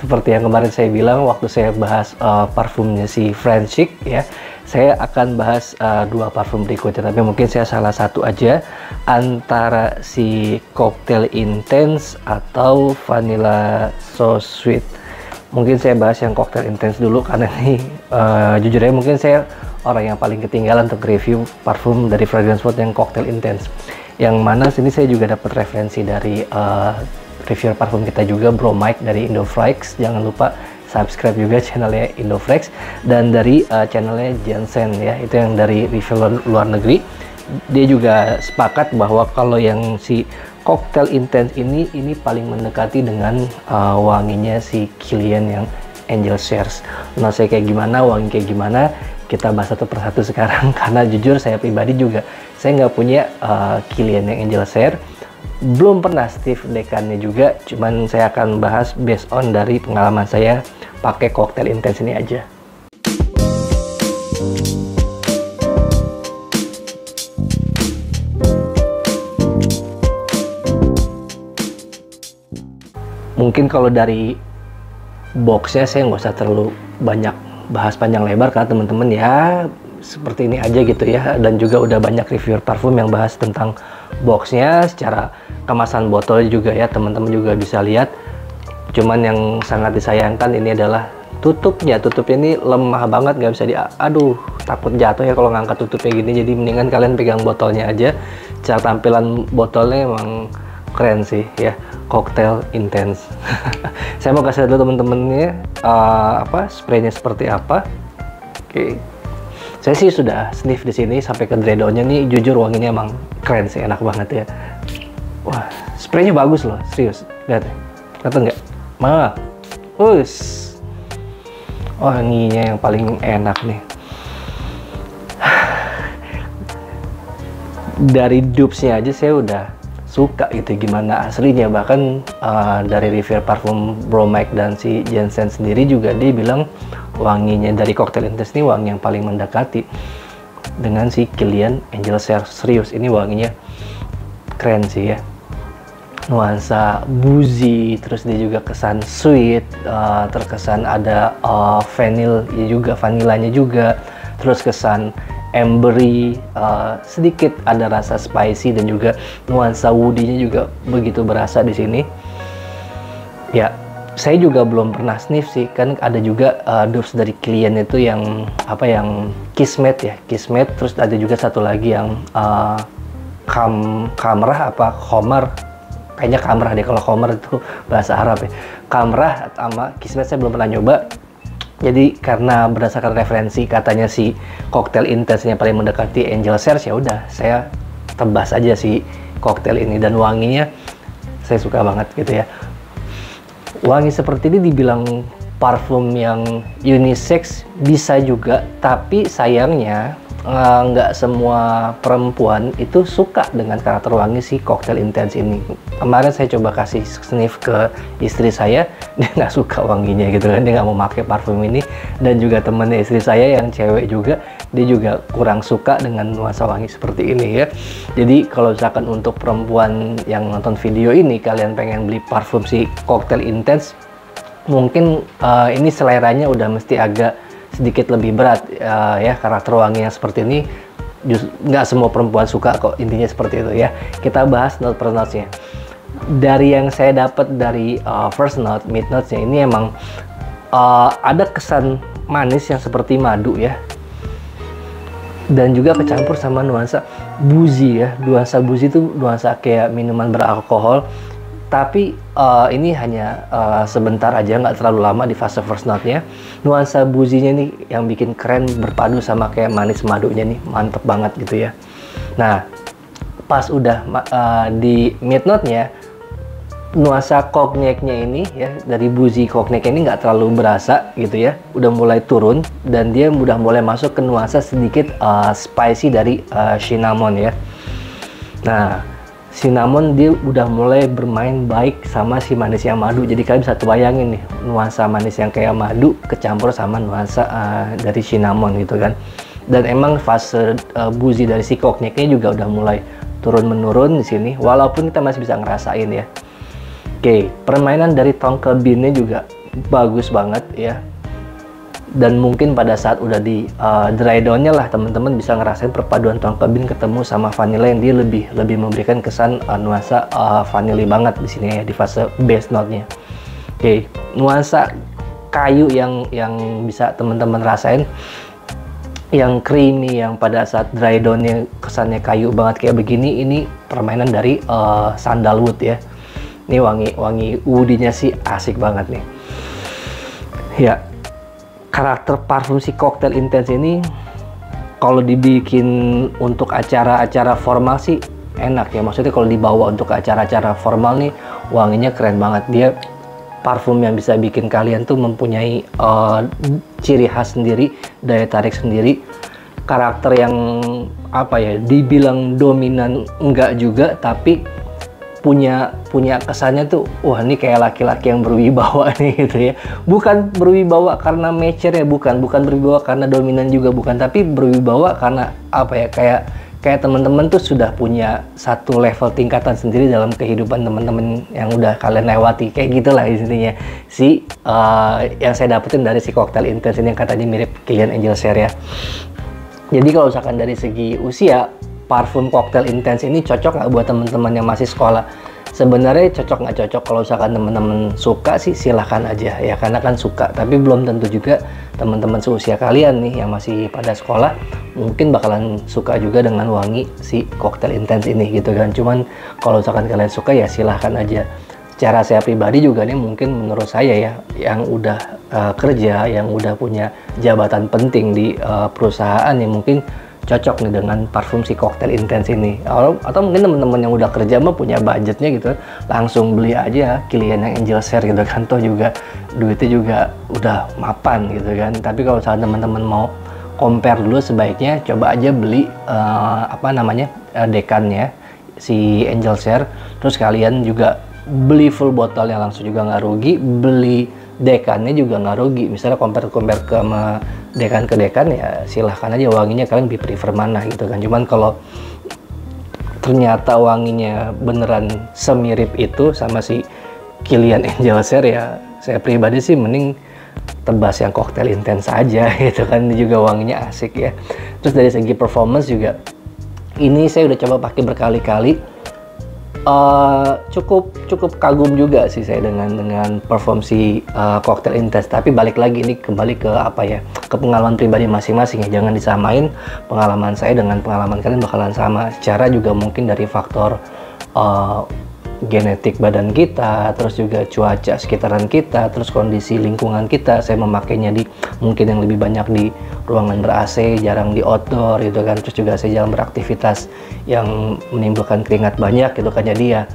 seperti yang kemarin saya bilang waktu saya bahas parfumnya si French Chic ya, saya akan bahas dua parfum berikutnya, tapi mungkin saya salah satu aja antara si Cocktail Intense atau Vanilla So Sweet. Mungkin saya bahas yang Cocktail Intense dulu karena ini jujur aja mungkin saya orang yang paling ketinggalan untuk review parfum dari Fragrance World yang Cocktail Intense. Yang mana sini saya juga dapat referensi dari reviewer parfum kita juga, Bro Mike dari Indofrex. Jangan lupa subscribe juga channelnya Indofrex, dan dari channelnya Jensen ya, itu yang dari review luar negeri. Dia juga sepakat bahwa kalau yang si Cocktail Intense ini paling mendekati dengan wanginya si Kilian yang Angel Shares. Nah, saya kayak gimana, wangi kayak gimana, kita bahas satu persatu sekarang. Karena jujur saya pribadi juga saya nggak punya Kilian yang Angel Share, belum pernah Steve Decannya juga, cuman saya akan bahas based on dari pengalaman saya pakai Cocktail Intense ini aja. Mungkin kalau dari boxnya saya nggak usah terlalu banyak bahas panjang lebar karena teman-teman ya seperti ini aja gitu ya, dan juga udah banyak reviewer parfum yang bahas tentang boxnya, secara kemasan botol juga ya, teman-teman juga bisa lihat. Cuman yang sangat disayangkan ini adalah tutupnya. Tutupnya ini lemah banget, nggak bisa aduh, takut jatuh ya kalau ngangkat tutupnya gini. Jadi mendingan kalian pegang botolnya aja. Cara tampilan botolnya emang keren sih ya, Cocktail Intense. Saya mau kasih lihat dulu teman-temannya spraynya seperti apa. Oke. Saya sih sudah sniff di sini sampai ke dreadonnya nih, jujur wanginya emang keren sih, enak banget ya. Wah, spraynya bagus loh, serius. Lihat, kelihatan nggak? Wanginya yang paling enak nih. Dari dupesnya aja saya udah suka gitu gimana aslinya. Bahkan dari review parfum Bro Mike dan si Jensen sendiri juga dia bilang wanginya dari Cocktail Intense ini wangi yang paling mendekati dengan si Kilian Angel Share. Serius, ini wanginya keren sih ya, nuansa boozy, terus dia juga kesan sweet, terkesan ada vanilanya juga, terus kesan ambery, sedikit ada rasa spicy, dan juga nuansa woody-nya juga begitu berasa di sini. Ya, saya juga belum pernah sniff sih, kan ada juga dupes dari Kilian itu yang yang Kismet ya, Kismet, terus ada juga satu lagi yang Kamrah Khomer, kayaknya Kamrah deh, kalau Khomer itu bahasa Arab ya. Kamrah sama Kismet saya belum pernah nyoba. Jadi karena berdasarkan referensi katanya si Cocktail Intense-nya paling mendekati Angel Shares, ya udah saya tebas aja si cocktail ini, dan wanginya saya suka banget gitu ya. Wangi seperti ini dibilang parfum yang unisex bisa juga, tapi sayangnya nggak semua perempuan itu suka dengan karakter wangi si Cocktail Intense ini. Kemarin saya coba kasih sniff ke istri saya, dia nggak suka wanginya gitu kan, dia nggak mau pakai parfum ini. Dan juga temennya istri saya yang cewek juga, dia juga kurang suka dengan nuansa wangi seperti ini ya. Jadi kalau misalkan untuk perempuan yang nonton video ini, kalian pengen beli parfum si Cocktail Intense, mungkin ini seleranya udah mesti agak sedikit lebih berat ya, karakter wangi yang seperti ini nggak semua perempuan suka kok, intinya seperti itu ya. Kita bahas note per notes-nya. Dari yang saya dapat dari first note, mid notes-nya ini emang ada kesan manis yang seperti madu ya, dan juga kecampur sama nuansa boozy ya. Nuansa boozy itu nuansa kayak minuman beralkohol, tapi ini hanya sebentar aja, nggak terlalu lama di fase first note-nya. Nuansa boozy-nya nih yang bikin keren, berpadu sama kayak manis madunya nih, mantep banget gitu ya. Nah, pas udah di mid note-nya, nuansa cognac-nya ini ya, dari boozy cognac ini nggak terlalu berasa gitu ya, udah mulai turun, dan dia udah mulai masuk ke nuansa sedikit spicy dari cinnamon ya. Nah, cinnamon dia udah mulai bermain baik sama si manis yang madu. Jadi kalian bisa bayangin nih, nuansa manis yang kayak madu kecampur sama nuansa dari cinnamon gitu kan. Dan emang fase boozy dari si cognac-nya juga udah mulai turun-menurun di sini, walaupun kita masih bisa ngerasain ya. Oke, permainan dari tongkel bean-nya juga bagus banget ya. Dan mungkin pada saat udah di dry down-nya lah teman-teman bisa ngerasain perpaduan tonka bean ketemu sama vanilla yang dia lebih memberikan kesan nuansa vanilla banget di sini ya di fase base note-nya. Oke, nuansa kayu yang bisa teman-teman rasain, yang creamy, yang pada saat dry down-nya kesannya kayu banget kayak begini, ini permainan dari sandalwood ya. Ini wangi woody-nya sih asik banget nih. Ya, karakter parfum si Cocktail Intense ini kalau dibikin untuk acara-acara formal sih enak ya. Maksudnya kalau dibawa untuk acara-acara formal nih wanginya keren banget. Dia parfum yang bisa bikin kalian tuh mempunyai ciri khas sendiri, daya tarik sendiri. Karakter yang apa ya, dibilang dominan enggak juga, tapi punya kesannya tuh, wah ini kayak laki-laki yang berwibawa nih gitu ya. Bukan berwibawa karena mature ya, bukan berwibawa karena dominan juga bukan, tapi berwibawa karena apa ya, kayak teman-teman tuh sudah punya satu level tingkatan sendiri dalam kehidupan teman-teman yang udah kalian lewati, kayak gitulah intinya yang saya dapetin dari si Cocktail Intense ini yang katanya mirip Kilian Angelshare ya. Jadi kalau misalkan dari segi usia, parfum Cocktail Intense ini cocok nggak buat teman-teman yang masih sekolah? Sebenarnya cocok nggak cocok, kalau misalkan teman-teman suka sih silahkan aja ya, karena kan suka, tapi belum tentu juga teman-teman seusia kalian nih yang masih pada sekolah mungkin bakalan suka juga dengan wangi si Cocktail Intense ini gitu kan. Cuman kalau misalkan kalian suka ya silahkan aja. Secara saya pribadi juga nih, mungkin menurut saya ya, yang udah kerja, yang udah punya jabatan penting di perusahaan ya, mungkin cocok nih dengan parfum si Cocktail Intense ini. Atau mungkin teman-teman yang udah kerja mah punya budgetnya gitu, langsung beli aja Kilian yang Angelshare gitu kan, toh juga duitnya juga udah mapan gitu kan. Tapi kalau misalnya teman-teman mau compare dulu, sebaiknya coba aja beli dekannya si Angelshare, terus kalian juga beli full botolnya langsung juga nggak rugi, beli dekannya juga nggak rugi. Misalnya compare ke sama dekan ke dekan ya silahkan aja, wanginya kalian lebih prefer mana gitu kan. Cuman kalau ternyata wanginya beneran semirip itu sama si Kilian Angelshare ya, saya pribadi sih mending tebas yang Cocktail Intense aja gitu kan, juga wanginya asik ya. Terus dari segi performance juga, ini saya udah coba pakai berkali-kali. Cukup kagum juga sih saya dengan perform si Cocktail Intense. Tapi balik lagi, ini kembali ke apa ya, ke pengalaman pribadi masing-masing ya. Jangan disamain pengalaman saya dengan pengalaman kalian, bakalan sama. Secara juga mungkin dari faktor genetik badan kita, terus juga cuaca sekitaran kita, terus kondisi lingkungan kita. Saya memakainya di mungkin yang lebih banyak di ruangan ber-AC, jarang di outdoor gitu kan. Terus juga saya jarang beraktivitas yang menimbulkan keringat banyak gitu kan. Jadi ya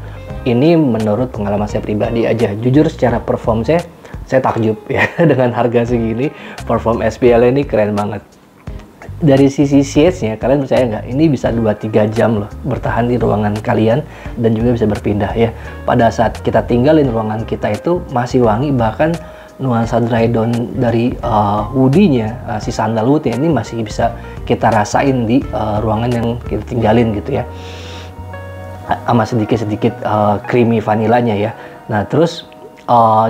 ini menurut pengalaman saya pribadi aja. Jujur secara perform saya takjub ya dengan harga segini. Perform SPL ini keren banget. Dari sisi shades-nya, kalian percaya nggak? Ini bisa 2-3 jam loh bertahan di ruangan kalian, dan juga bisa berpindah ya. Pada saat kita tinggalin ruangan kita itu masih wangi, bahkan nuansa dry down dari woody-nya, si sandalwood ya, ini masih bisa kita rasain di ruangan yang kita tinggalin gitu ya. Sama sedikit-sedikit creamy vanilanya ya. Nah terus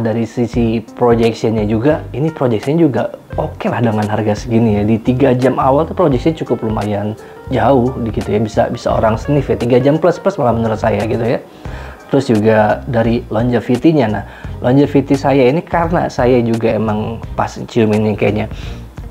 dari sisi projection-nya juga, ini projection juga oke lah dengan harga segini ya. Di 3 jam awal tuh projection cukup lumayan jauh gitu ya, bisa orang sniff ya, 3 jam plus malah menurut saya gitu ya. Terus juga dari longevity-nya, nah longevity saya ini karena saya juga emang pas cium ini kayaknya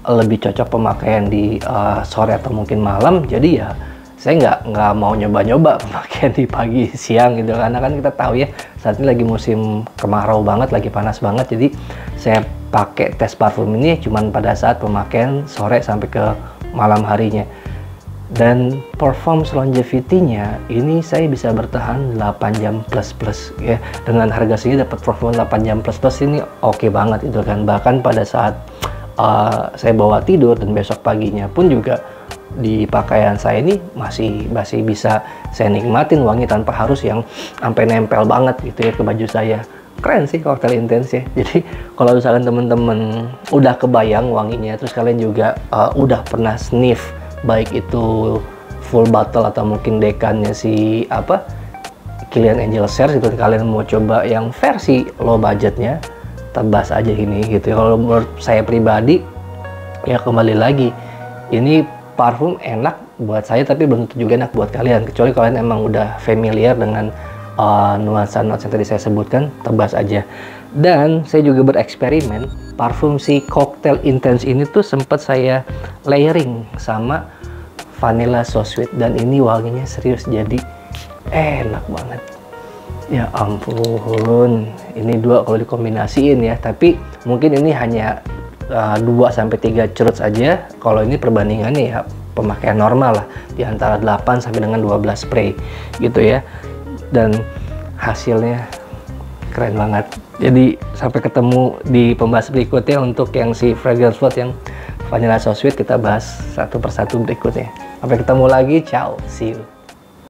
lebih cocok pemakaian di sore atau mungkin malam, jadi ya saya nggak mau nyoba-nyoba pemakaian di pagi siang gitu, karena kan kita tahu ya saat ini lagi musim kemarau banget, lagi panas banget. Jadi saya pakai tes parfum ini cuman pada saat pemakaian sore sampai ke malam harinya. Dan performance longevity-nya ini saya bisa bertahan 8 jam plus ya. Dengan harga segini dapat performance 8 jam plus ini oke banget itu kan. Bahkan pada saat saya bawa tidur dan besok paginya pun juga di pakaian saya ini masih bisa saya nikmatin wangi tanpa harus yang sampai nempel banget gitu ya ke baju saya. Keren sih Cocktail Intense ya. Jadi kalau misalkan temen-temen udah kebayang wanginya, terus kalian juga udah pernah sniff baik itu full bottle atau mungkin dekannya si Kilian Angelshare gitu, kalian mau coba yang versi low budgetnya, kita bahas aja ini gitu. Kalau menurut saya pribadi, ya kembali lagi, ini parfum enak buat saya tapi belum tentu juga enak buat kalian, kecuali kalian emang udah familiar dengan nuansa-nuansa yang tadi saya sebutkan, tebas aja. Dan saya juga bereksperimen parfum si Cocktail Intense ini tuh sempat saya layering sama Vanilla So Sweet, dan ini wanginya serius jadi enak banget. Ya ampun, ini dua kalau dikombinasiin ya, tapi mungkin ini hanya 2-3 curut saja. Kalau ini perbandingannya ya pemakaian normal lah, di antara 8 sampai dengan 12 spray gitu ya. Dan hasilnya keren banget. Jadi sampai ketemu di pembahasan berikutnya untuk yang si Fragrance Float yang Vanilla So Sweet, kita bahas satu persatu berikutnya. Sampai ketemu lagi, ciao, see you.